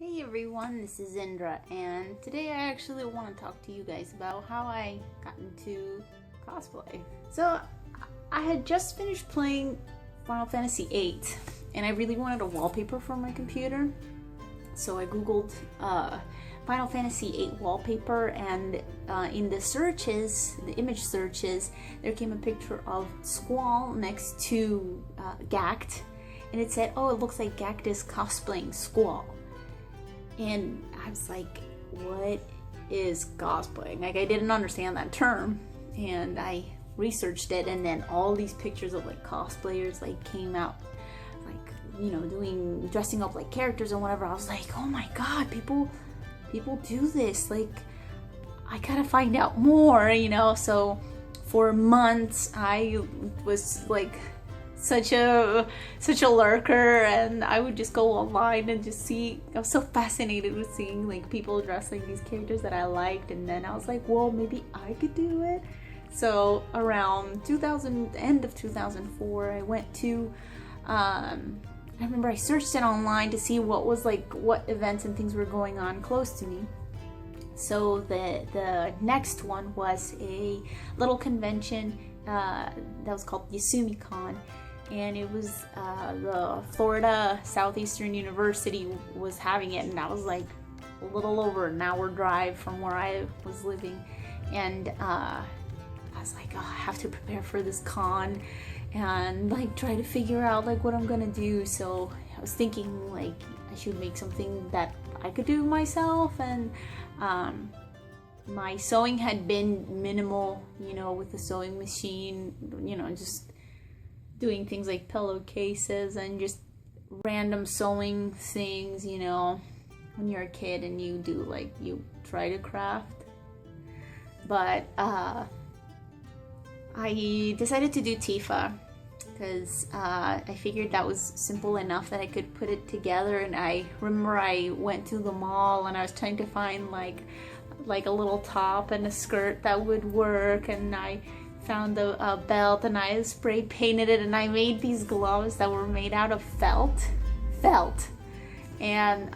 Hey everyone, this is Indra, and today I actually want to talk to you guys about how I got into cosplay. So, I had just finished playing Final Fantasy VIII, and I really wanted a wallpaper for my computer. So I googled Final Fantasy VIII wallpaper, and in the searches, the image searches, there came a picture of Squall next to Gact, and it said, "Oh, it looks like Gact is cosplaying Squall." And I was like, what is cosplaying? Like, I didn't understand that term, and I researched it, and then all these pictures of like cosplayers like came out, like, dressing up like characters and whatever. I was like, oh my god, people do this. Like, I gotta find out more. So for months I was like such a lurker, and I would just go online and just see. I was so fascinated with seeing like people dressing these characters that I liked, and then I was like, well, maybe I could do it. So around 2000, end of 2004, I went to I remember I searched it online to see what events and things were going on close to me. So the next one was a little convention that was called YasumiCon, and it was the Florida Southeastern University was having it, and that was like a little over an hour drive from where I was living. And I was like, oh, I have to prepare for this con and like try to figure out like what I'm gonna do. So I was thinking like I should make something that I could do myself, and my sewing had been minimal, with the sewing machine, just doing things like pillowcases and just random sewing things, when you're a kid and you try to craft. But I decided to do Tifa because I figured that was simple enough that I could put it together. And I remember I went to the mall and I was trying to find like a little top and a skirt that would work, and I found a belt, and I spray painted it, and I made these gloves that were made out of felt, and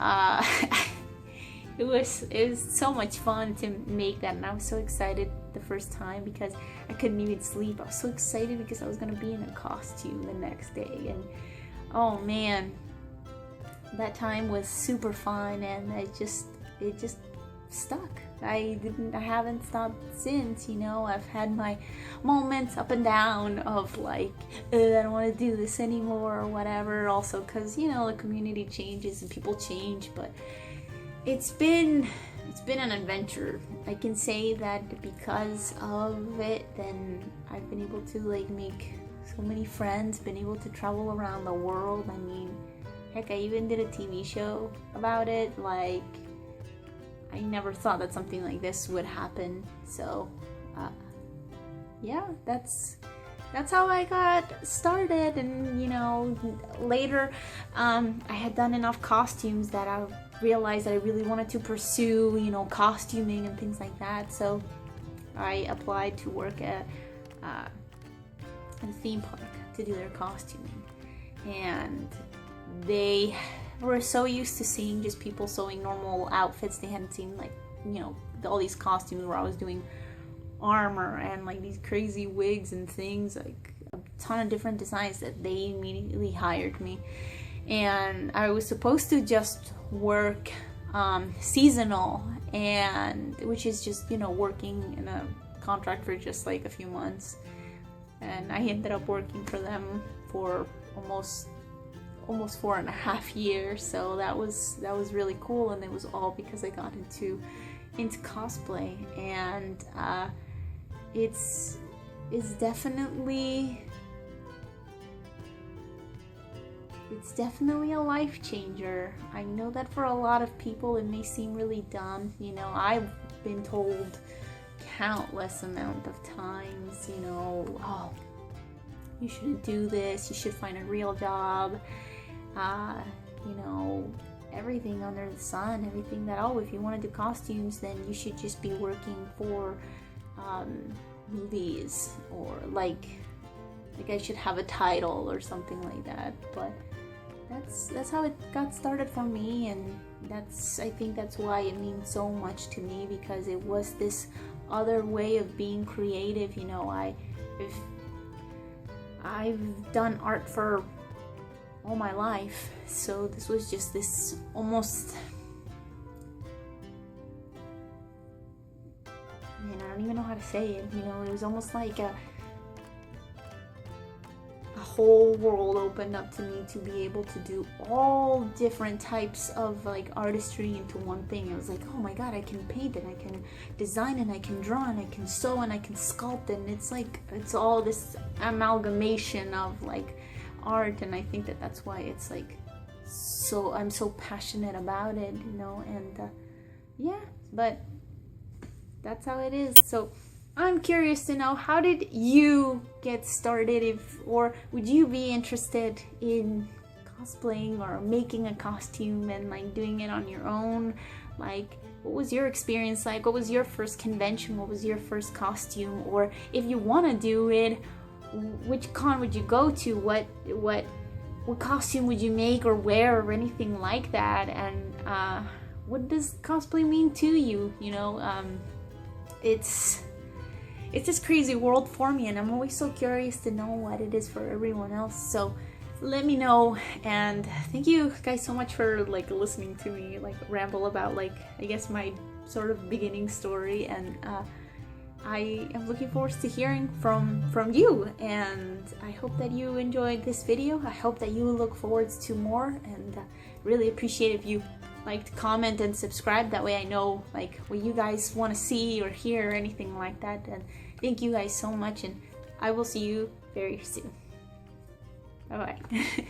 it was so much fun to make that, and I was so excited the first time because I couldn't even sleep. I was so excited because I was gonna be in a costume the next day, and oh man, that time was super fun, and it just stuck. I haven't stopped since. I've had my moments up and down of like, I don't want to do this anymore or whatever. Also, because the community changes and people change, but it's been an adventure. I can say that because of it, then I've been able to like make so many friends, been able to travel around the world. I mean, heck, I even did a TV show about it. Like, I never thought that something like this would happen. So yeah, that's how I got started. And later I had done enough costumes that I realized that I really wanted to pursue costuming and things like that. So I applied to work at a theme park to do their costuming, and they were so used to seeing just people sewing normal outfits. They hadn't seen all these costumes where I was doing armor and like these crazy wigs and things, like a ton of different designs, that they immediately hired me. And I was supposed to just work seasonal, and which is just working in a contract for just like a few months. And I ended up working for them for almost 4.5 years. So that was really cool, and it was all because I got into cosplay. And it's definitely a life changer. I know that for a lot of people it may seem really dumb. I've been told countless amount of times, oh, you shouldn't do this, you should find a real job. Everything under the sun, everything that, oh, if you want to do costumes, then you should just be working for movies, or like I should have a title or something like that. But that's how it got started for me, and I think that's why it means so much to me, because it was this other way of being creative. You know, I've done art for all my life, so this was just this almost, man, I don't even know how to say it. You know, it was almost like a whole world opened up to me to be able to do all different types of like artistry into one thing. It was like, oh my god, I can paint and I can design and I can draw and I can sew and I can sculpt, and it's like, it's all this amalgamation of like art. And I think that that's why it's like, so I'm so passionate about it, you know. And yeah, but that's how it is. So I'm curious to know, how did you get started, or would you be interested in cosplaying or making a costume and like doing it on your own? Like, what was your experience like? What was your first convention? What was your first costume? Or if you want to do it, which con would you go to? What costume would you make or wear or anything like that? And what does cosplay mean to you? You know, it's this crazy world for me, and I'm always so curious to know what it is for everyone else. So let me know, and thank you guys so much for like listening to me like ramble about like, I guess, my sort of beginning story. And I am looking forward to hearing from you, and I hope that you enjoyed this video. I hope that you look forward to more, and really appreciate if you like, comment and subscribe. That way I know like what you guys want to see or hear or anything like that. And thank you guys so much, and I will see you very soon. Bye bye.